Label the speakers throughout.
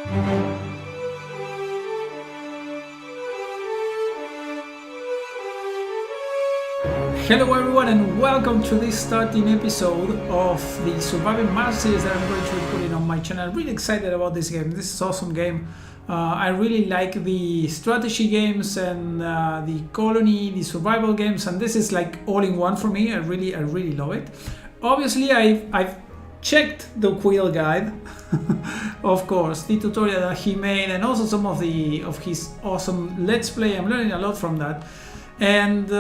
Speaker 1: Hello everyone and welcome to this starting episode of the Survivemer series that I'm going to be putting on my channel. I'm really excited about this game. This is an awesome game. I really like the strategy games and the colony, the survival games, and this is like all in one for me. I really love it. Obviously I've checked the Quill guide, of course, the tutorial that he made, and also some of his awesome Let's Play. I'm learning a lot from that. And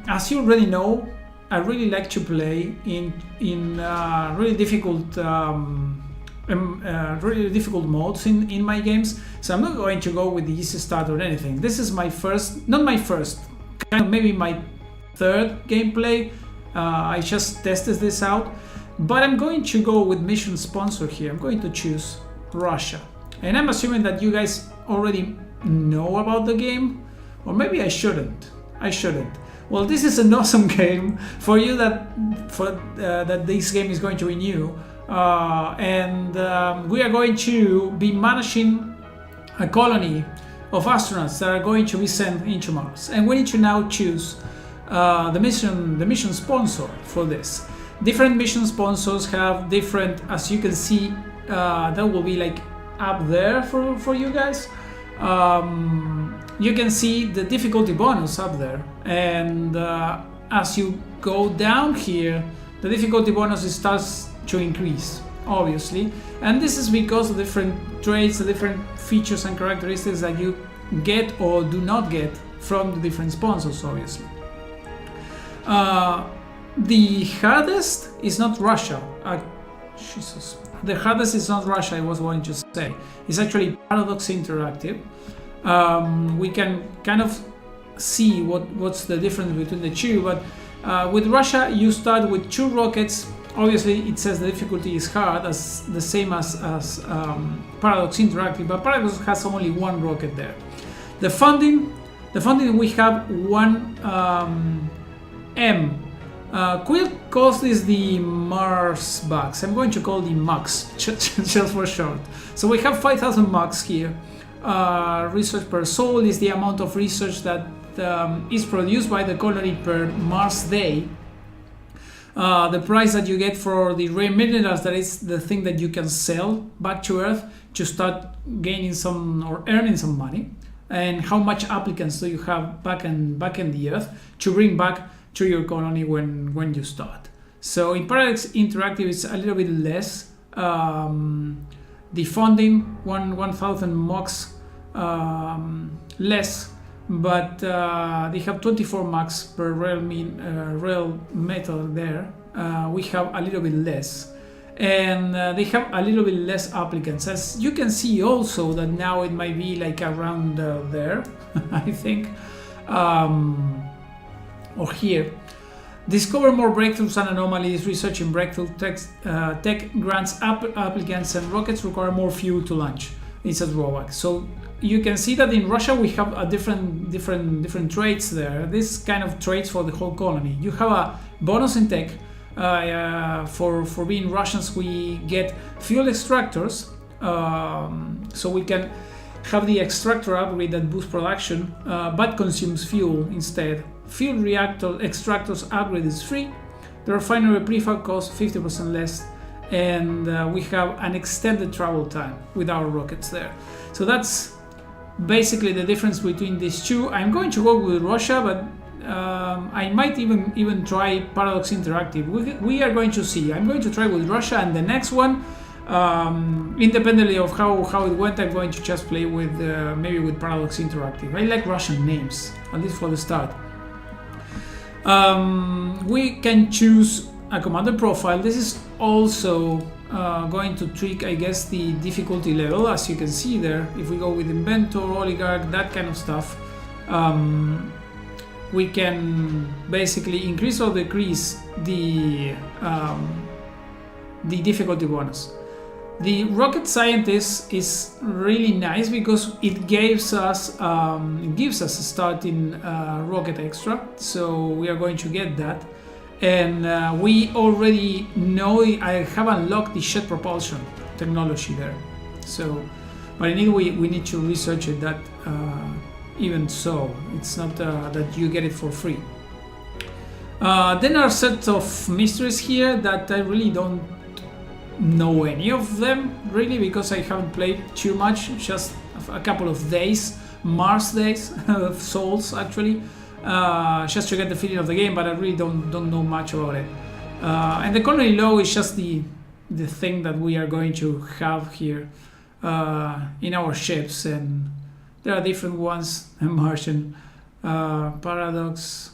Speaker 1: as you already know, I really like to play in really difficult modes in my games. So I'm not going to go with the easy start or anything. This is my first, not my first, kind of maybe my third gameplay. I just tested this out, but I'm going to go with mission sponsor here. I'm going to choose Russia, and I'm assuming that you guys already know about the game, or maybe I shouldn't. Well, this is an awesome game for you that this game is going to be new, and we are going to be managing a colony of astronauts that are going to be sent into Mars, and we need to now choose the mission sponsor for this. Different mission sponsors have different, as you can see, that will be like up there for you guys. You can see the difficulty bonus up there, and as you go down here, the difficulty bonus starts to increase, obviously, and this is because of different traits, the different features and characteristics that you get or do not get from the different sponsors, obviously. The hardest is not Russia. Jesus. The hardest is not Russia, I was going to say. It's actually Paradox Interactive. We can kind of see what's the difference between the two, but with Russia you start with 2 rockets. Obviously it says the difficulty is hard, as the same as Paradox Interactive, but Paradox has only 1 rocket there. The funding we have 1 M. Quill calls this the Mars bucks. I'm going to call the MUX just for short. So we have 5,000 MUX here. Research per soul is the amount of research that is produced by the colony per Mars day. The price that you get for the rare minerals, that is the thing that you can sell back to Earth to start gaining some or earning some money, and how much applicants do you have back in the Earth to bring back to your colony when you start. So in Paradox Interactive it's a little bit less. The funding 1,000 MUX less, but they have 24 MUX per real metal there. We have a little bit less, and they have a little bit less applicants. As you can see also that now it might be like around there, I think, or here. Discover more breakthroughs and anomalies. Researching breakthrough tech grants applicants, and rockets require more fuel to launch. It's a drawback. So you can see that in Russia we have a different traits there. This kind of traits for the whole colony. You have a bonus in tech. For being Russians, we get fuel extractors, so we can have the extractor upgrade that boosts production, but consumes fuel instead. Fuel reactor extractors upgrade is free. The refinery prefab costs 50% less, and we have an extended travel time with our rockets there. So that's basically the difference between these two. I'm going to go with Russia, but I might even try Paradox Interactive. We are going to see. I'm going to try with Russia, and the next one, independently of how it went, I'm going to just play with maybe with Paradox Interactive. I like Russian names, at least for the start. We can choose a commander profile. This is also going to tweak, I guess, the difficulty level, as you can see there. If we go with inventor, oligarch, that kind of stuff, we can basically increase or decrease the difficulty bonus. The rocket scientist is really nice because it gives us a starting rocket extra, so we are going to get that. And we already know I have unlocked the jet propulsion technology there. So But indeed we need to research it. That even so, it's not that you get it for free. Then are a set of mysteries here that I really don't know any of them really, because I haven't played too much, just a couple of days, Mars days of Souls actually, just to get the feeling of the game, but I really don't know much about it. And the colony law is just the thing that we are going to have here in our ships, and there are different ones: Martian, Paradox,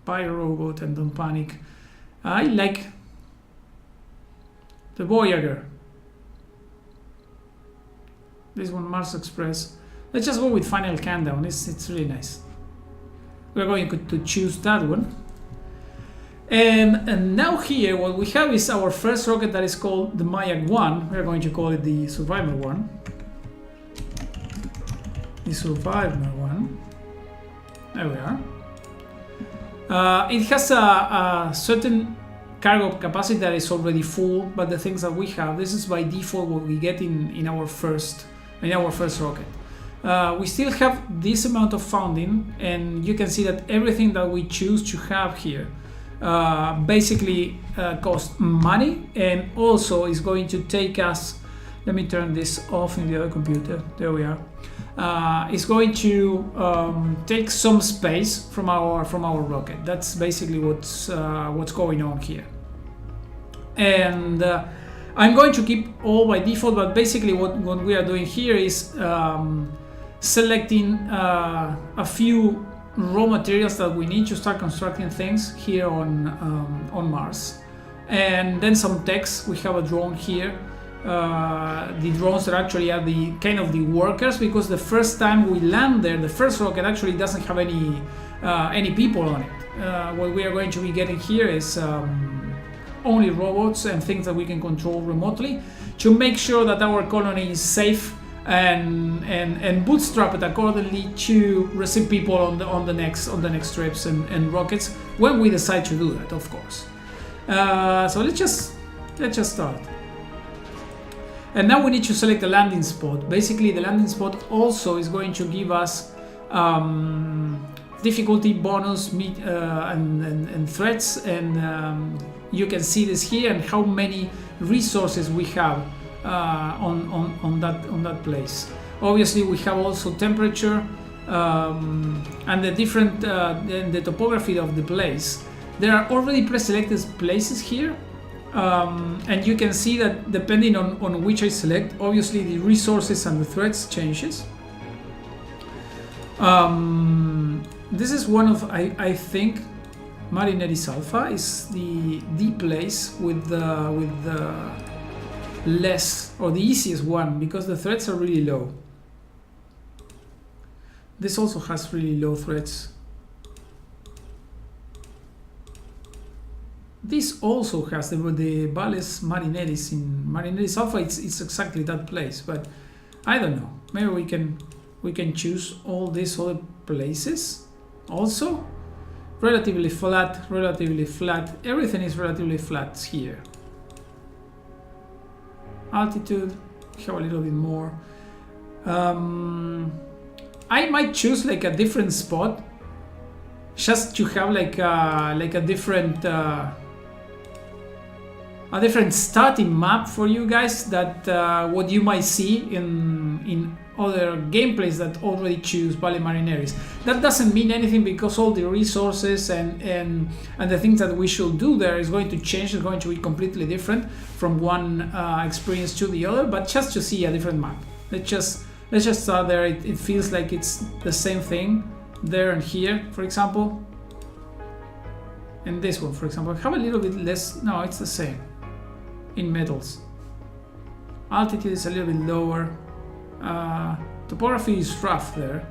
Speaker 1: Robot, and Don't Panic. I like the Voyager. This one, Mars Express. Let's just go with Final Countdown. It's really nice. We're going to choose that one. And now here what we have is our first rocket that is called the Mayak 1. We're going to call it the Survivemer 1. The Survivemer 1. There we are. It has a certain cargo capacity that is already full, but the things that we have, this is by default what we get in our first rocket. We still have this amount of funding, and you can see that everything that we choose to have here basically costs money, and also is going to take us, let me turn this off in the other computer, there we are, it's going to take some space from our rocket. That's basically what's going on here. And I'm going to keep all by default, but basically what we are doing here is selecting a few raw materials that we need to start constructing things here on Mars, and then some text. We have a drone here. The drones that actually are the kind of the workers, because the first time we land there, the first rocket actually doesn't have any people on it. What we are going to be getting here is only robots and things that we can control remotely to make sure that our colony is safe and bootstrap it accordingly to receive people on the next trips and rockets when we decide to do that, of course. So let's just start. And now we need to select a landing spot. Basically, the landing spot also is going to give us difficulty bonus and threats, and you can see this here and how many resources we have on that place. Obviously, we have also temperature and the different the topography of the place. There are already pre-selected places here. And you can see that depending on which I select, obviously the resources and the threats changes. This is one of, I think, Marineris Alpha is the place with the less, or the easiest one, because the threats are really low. This also has really low threats. This also has the Valles Marineris in Marineris Alpha. It's exactly that place, but I don't know. Maybe we can choose all these other places also. Relatively flat. Everything is relatively flat here. Altitude, have a little bit more. I might choose like a different spot, just to have like a different starting map for you guys, that what you might see in other gameplays that already choose Valle Marineris. That doesn't mean anything, because all the resources and the things that we should do there is going to change. It's going to be completely different from one experience to the other, but just to see a different map. Let's just start there. It feels like it's the same thing there and here, for example. And this one, for example, have a little bit less. No, it's the same in metals. Altitude is a little bit lower. Topography is rough there.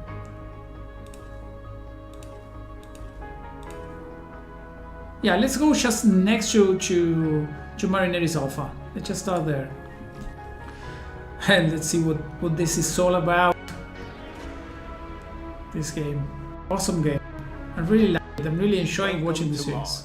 Speaker 1: Yeah, let's go just next to Marineris Alpha. Let's just start there. And let's see what this is all about. This game. Awesome game. I really like it. I'm really enjoying watching the series.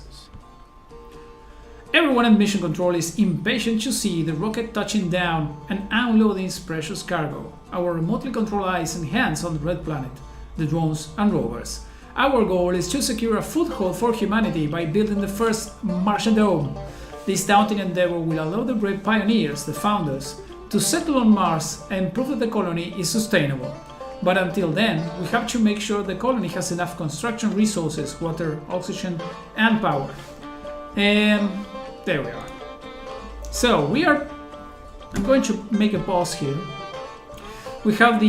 Speaker 1: Everyone at Mission Control is impatient to see the rocket touching down and unloading its precious cargo. Our remotely controlled eyes and hands on the Red Planet, the drones and rovers. Our goal is to secure a foothold for humanity by building the first Martian dome. This daunting endeavor will allow the brave pioneers, the founders, to settle on Mars and prove that the colony is sustainable. But until then, we have to make sure the colony has enough construction resources, water, oxygen, and power. And there we are. So I'm going to make a pause here. We have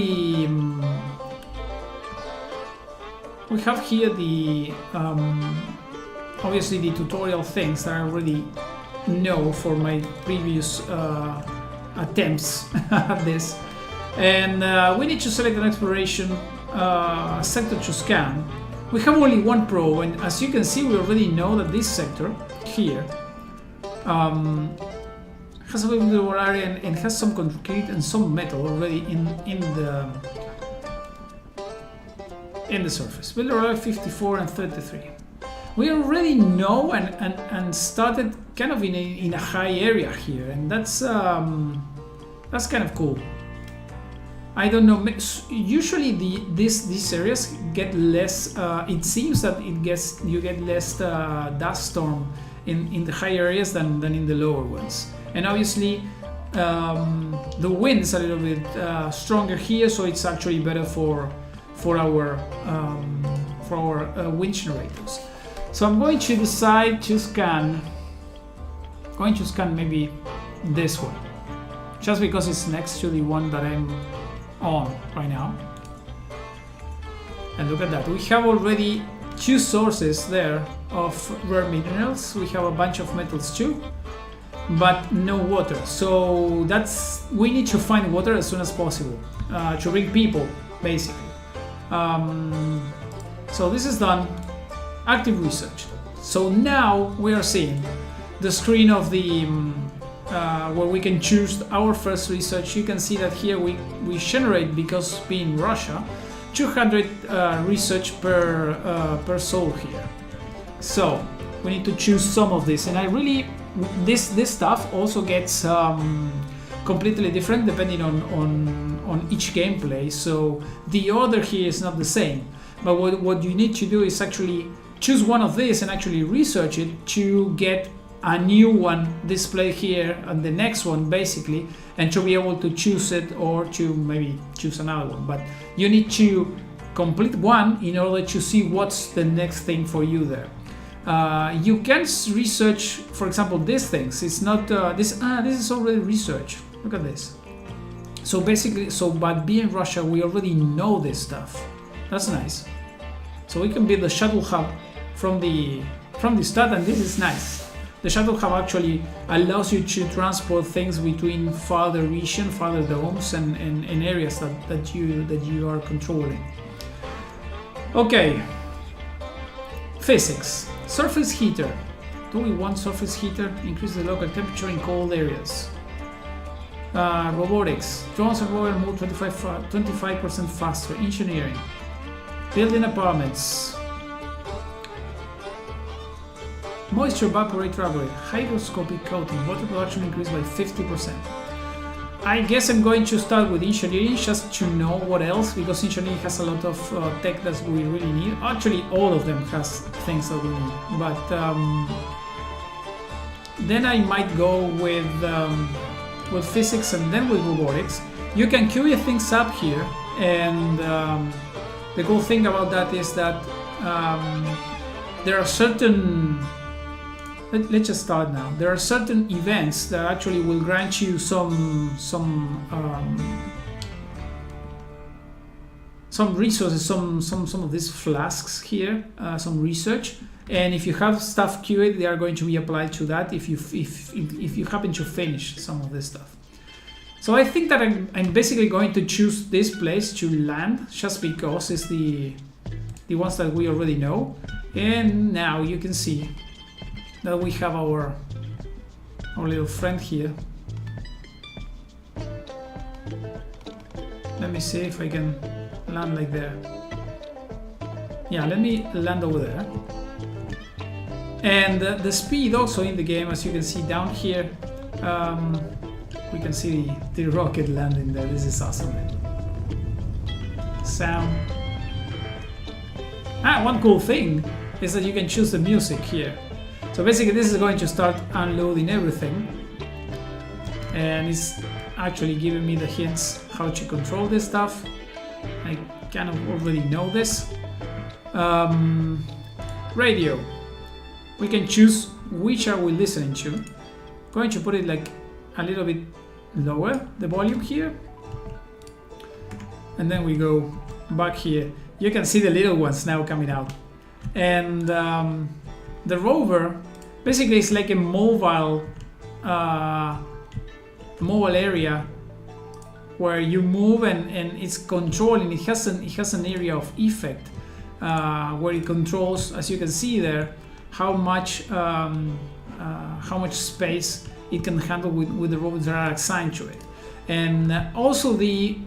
Speaker 1: here the obviously the tutorial things that I already know for my previous attempts at this, and we need to select an exploration sector to scan. We have only one probe, and as you can see, we already know that this sector here has a little area and has some concrete and some metal already in the surface. Build area 54 and 33. We already know and started kind of in a high area here, and that's kind of cool. I don't know. Usually these areas get less. It seems that you get less dust storm in the high areas than in the lower ones. And obviously the wind is a little bit stronger here, so it's actually better for our wind generators. So I'm going to decide to scan. Going to scan maybe this one, just because it's next to the one that I'm on right now. And look at that, we have already two sources there of rare minerals. We have a bunch of metals too, but no water. So we need to find water as soon as possible to bring people, basically. So this is done. Active research. So now we are seeing the screen of the where we can choose our first research. You can see that here we generate, because being Russia, 200 research per soul here. So we need to choose some of this, and I really this stuff also gets completely different depending on each gameplay. So the order here is not the same. But what you need to do is actually choose one of these and actually research it to get a new one displayed here and the next one, basically, and to be able to choose it or to maybe choose another one. But you need to complete one in order to see what's the next thing for you there. You can research, for example, these things. It's not this is already research. Look at this. So basically, but being Russia, we already know this stuff. That's nice. So we can build the shuttle hub from the start, and this is nice. The shuttle hub actually allows you to transport things between farther region, farther domes, and areas that you are controlling. Okay. Physics. Surface heater. Do we want surface heater? Increase the local temperature in cold areas. Robotics. Drones and rovers move 25% faster. Engineering. Building apartments. Moisture evaporator upgrade. Hygroscopic coating. Water production increased by 50%. I guess I'm going to start with engineering just to know what else, because engineering has a lot of tech that we really need. Actually, all of them has things that we need. But then I might go with physics and then with robotics. You can queue things up here, and the cool thing about that is that there are certain. Let's just start now. There are certain events that actually will grant you some resources, some of these flasks here, some research, and if you have stuff queued, they are going to be applied to that if you happen to finish some of this stuff. So I think that I'm basically going to choose this place to land, just because it's the ones that we already know. And now you can see that we have our little friend here. Let me see if I can land like there. Yeah, let me land over there. And the speed also in the game, as you can see down here, we can see the rocket landing there. This is awesome. Sound. One cool thing is that you can choose the music here. So basically this is going to start unloading everything, and it's actually giving me the hints how to control this stuff. I kind of already know this. Radio. We can choose which are we listening to. I'm going to put it like a little bit lower, the volume here. And then we go back here. You can see the little ones now coming out. And the rover basically is like a mobile area where you move and it's controlling. It has an area of effect where it controls, as you can see there, how much space it can handle with the robots that are assigned to it. And also the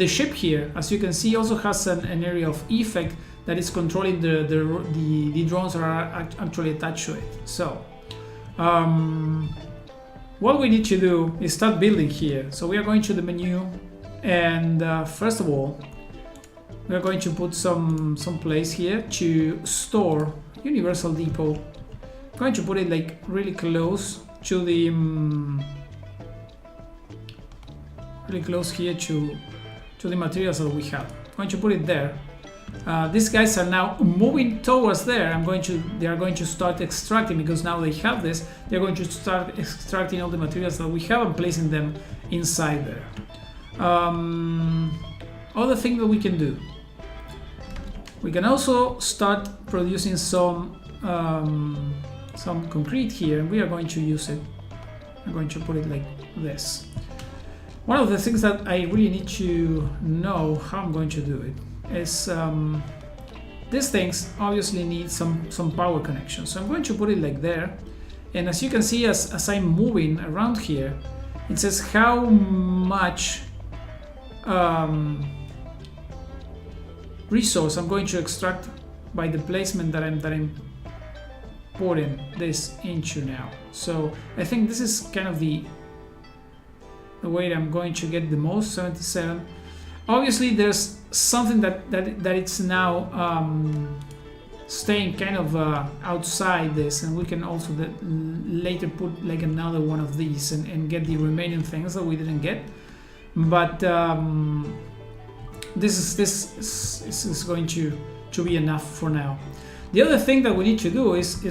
Speaker 1: ship here, as you can see, also has an area of effect that is controlling the drones that are actually attached to it. So what we need to do is start building here. So we are going to the menu, and first of all we are going to put some place here to store Universal Depot. I'm going to put it like really close to the here to the materials that we have. I'm going to put it there. These guys are now moving towards there. They are going to start extracting, because now they have this. They're going to start extracting all the materials that we have and placing them inside there. Other thing that we can do. We can also start producing some concrete here, and we are going to use it. I'm going to put it like this. One of the things that I really need to know how I'm going to do it is these things obviously need some power connection. So I'm going to put it like there, and as you can see, as I'm moving around here, it says how much resource I'm going to extract by the placement that I'm putting this into now. So I think this is kind of the way that I'm going to get the most, 77. Obviously there's something that it's now staying kind of outside this, and we can also later put like another one of these and get the remaining things that we didn't get. But this is going to be enough for now. The other thing that we need to do is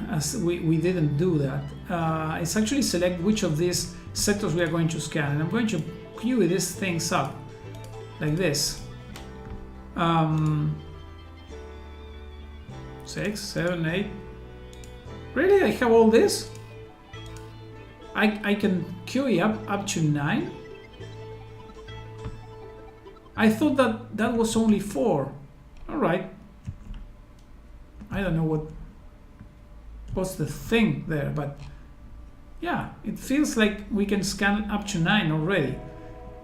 Speaker 1: as we didn't do that, is actually select which of these sectors we are going to scan, and I'm going to queue these things up like this. 6, 7, 8. Really? I have all this? I can queue it up to 9? I thought that was only 4. Alright. I don't know what's the thing there, but yeah, it feels like we can scan up to 9 already.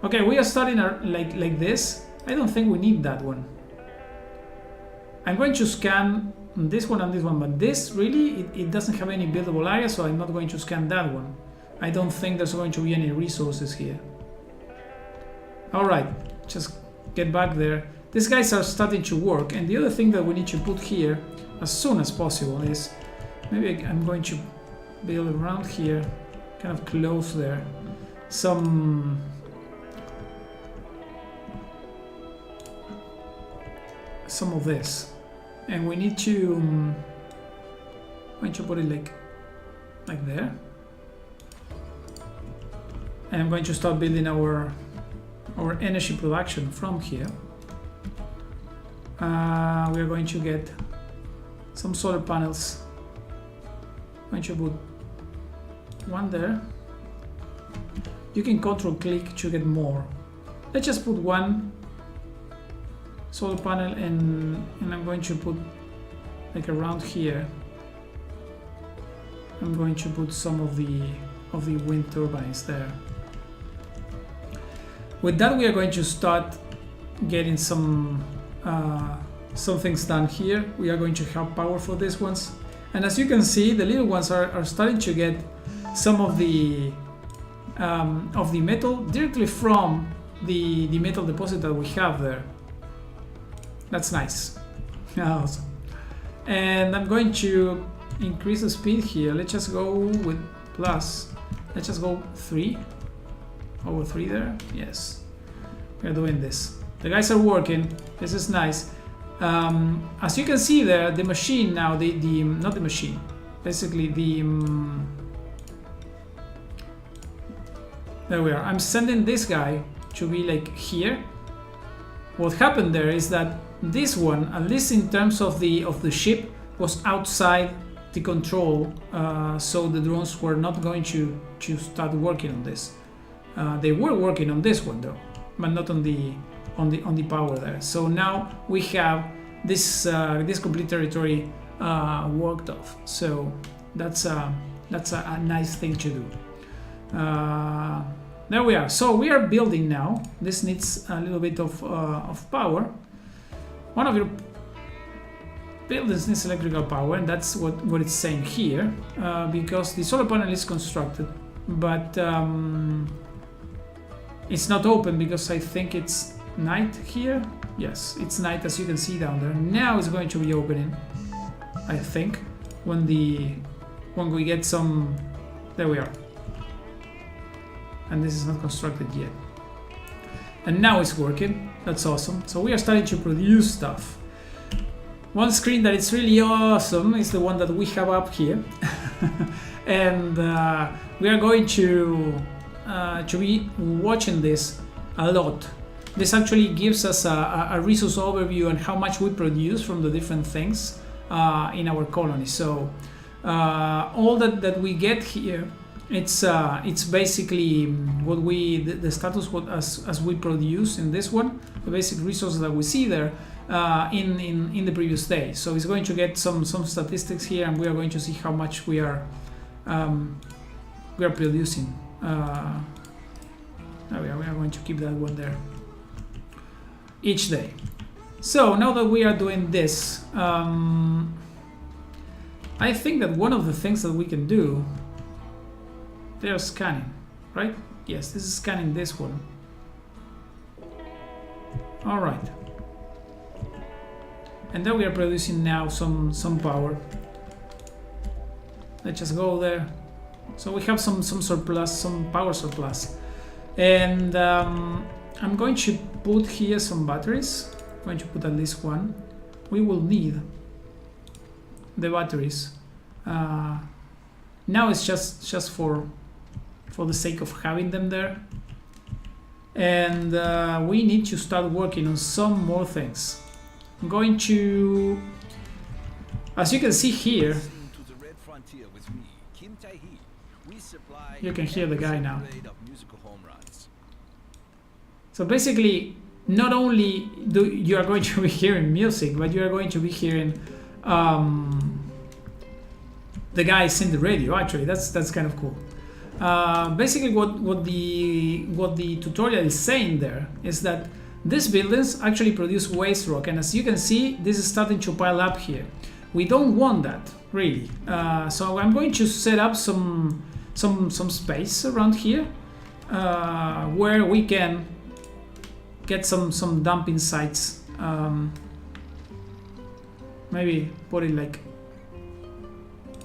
Speaker 1: Okay, we are starting like this. I don't think we need that one. I'm going to scan this one and this one, but this really, it doesn't have any buildable area, so I'm not going to scan that one. I don't think there's going to be any resources here. Alright, just get back there. These guys are starting to work, and the other thing that we need to put here as soon as possible is, maybe I'm going to build around here, kind of close there, some of this, and we need to I'm going to put it like there, and I'm going to start building our energy production from here. We are going to get some solar panels. I'm going to put one there. You can control click to get more. Let's just put one solar panel, and I'm going to put like around here. I'm going to put some of the wind turbines there. With that, we are going to start getting some something's done here. We are going to have power for these ones. And as you can see, the little ones are starting to get some of the metal directly from the metal deposit that we have there. That's nice. Awesome. And I'm going to increase the speed here. Let's just go with plus. Let's just go 3. Over 3 there. Yes. We're doing this. The guys are working. This is nice. As you can see there, the machine now, not the machine, basically there we are. I'm sending this guy to be like here. What happened there is that this one, at least in terms of the ship, was outside the control, so the drones were not going to start working on this. They were working on this one though, but not on the power there. So now we have this complete territory worked off. So that's a nice thing to do. There we are. So we are building now. This needs a little bit of power. One of your buildings needs electrical power, and that's what it's saying here, because the solar panel is constructed, but it's not open because I think it's night here. Yes, it's night, as you can see down there. Now it's going to be opening, I think, when we get some. There we are. And this is not constructed yet. And now it's working. That's awesome. So we are starting to produce stuff. One screen that is really awesome is the one that we have up here. And we are going to be watching this a lot. This actually gives us a resource overview on how much we produce from the different things in our colony. So all that we get here, it's basically what the status as we produce in this one, the basic resources that we see there in the previous day. So it's going to get some statistics here, and we are going to see how much we are producing. We are going to keep that one there each day. So now that we are doing this, I think that one of the things that we can do, they are scanning, right? Yes, this is scanning this one. All right. And then we are producing now some power. Let's just go there. So we have some surplus, some power surplus. And I'm going to put here some batteries. I'm going to put at least one. We will need the batteries. Now it's just for the sake of having them there. And we need to start working on some more things. I'm going to, as you can see here, you can hear the guy now. So basically, not only you are going to be hearing music, but you are going to be hearing the guys in the radio. Actually, that's kind of cool. Basically, what the tutorial is saying there is that these buildings actually produce waste rock, and as you can see, this is starting to pile up here. We don't want that, really. So I'm going to set up some space around here where we can get some dumping sites. Maybe put it like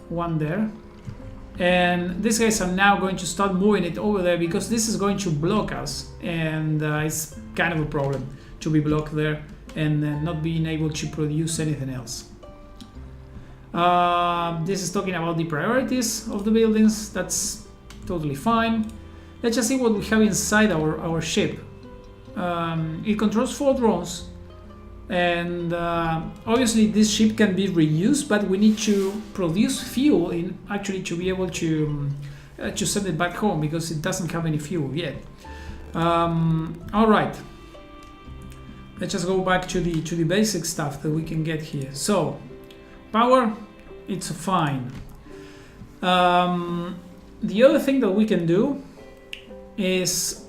Speaker 1: one there. And these guys are now going to start moving it over there because this is going to block us, and it's kind of a problem to be blocked there and not being able to produce anything else. This is talking about the priorities of the buildings. That's totally fine. Let's just see what we have inside our ship. It controls 4 drones, and obviously this ship can be reused, but we need to produce fuel to be able to send it back home because it doesn't have any fuel yet. All right, let's just go back to the basic stuff that we can get here. So power, it's fine. The other thing that we can do is,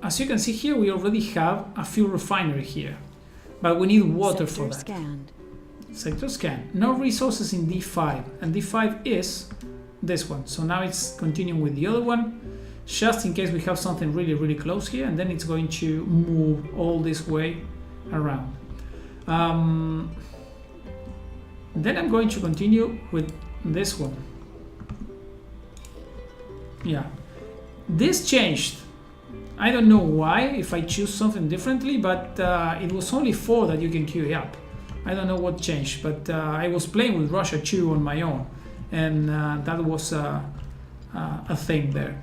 Speaker 1: as you can see here, we already have a fuel refinery here. but we need water for that.
Speaker 2: Scanned.
Speaker 1: Sector scan. No resources in D5, and D5 is this one. So now it's continuing with the other one, just in case we have something really, really close here, and then it's going to move all this way around. Then I'm going to continue with this one. Yeah, this changed. I don't know why, if I choose something differently, but it was only 4 that you can queue up. I don't know what changed, but I was playing with Russia 2 on my own, and that was a thing there.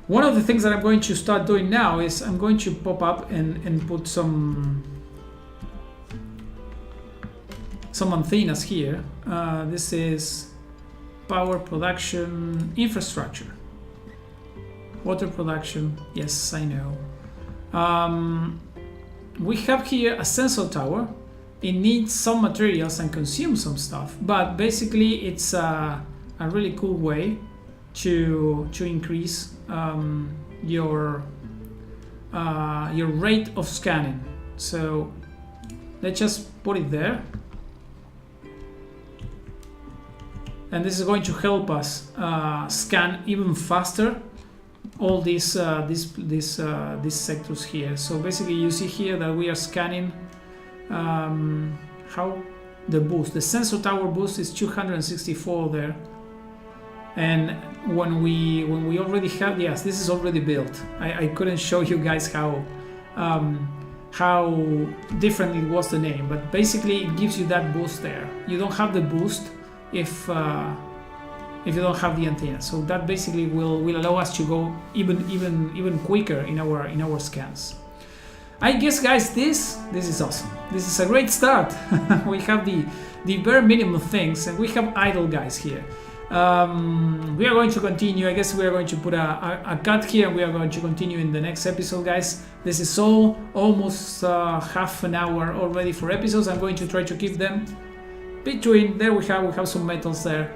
Speaker 1: One of the things that I'm going to start doing now is I'm going to pop up and put some antennas here. This is power production infrastructure. Water production, yes, I know. We have here a sensor tower. It needs some materials and consumes some stuff, but basically it's a really cool way to increase your rate of scanning. So let's just put it there, and this is going to help us scan even faster all these sectors here. So basically you see here that we are scanning how the boost, the sensor tower boost is 264 there, and when we already have, yes, this is already built. I couldn't show you guys how different it was the name, but basically it gives you that boost there. You don't have the boost if you don't have the antenna, so that basically will allow us to go even quicker in our scans. I guess, guys, this is awesome. This is a great start. We have the bare minimum things, and we have idle guys here. We are going to continue. I guess we are going to put a cut here, and we are going to continue in the next episode, guys. This is almost half an hour already for episodes. I'm going to try to keep them between, there we have some metals there,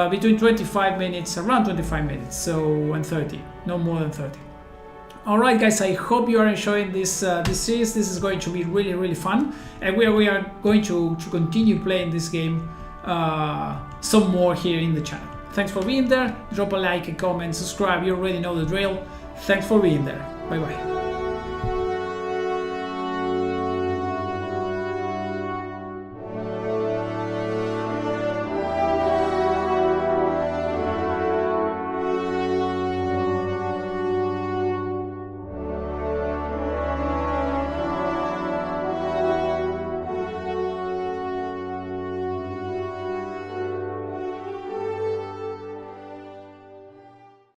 Speaker 1: between 25 minutes, around 25 minutes, so, and 30, no more than 30. Alright, guys, I hope you are enjoying this series. This is going to be really, really fun, and we are going to continue playing this game some more here in the channel. Thanks for being there. Drop a like, a comment, subscribe. You already know the drill. Thanks for being there. Bye bye.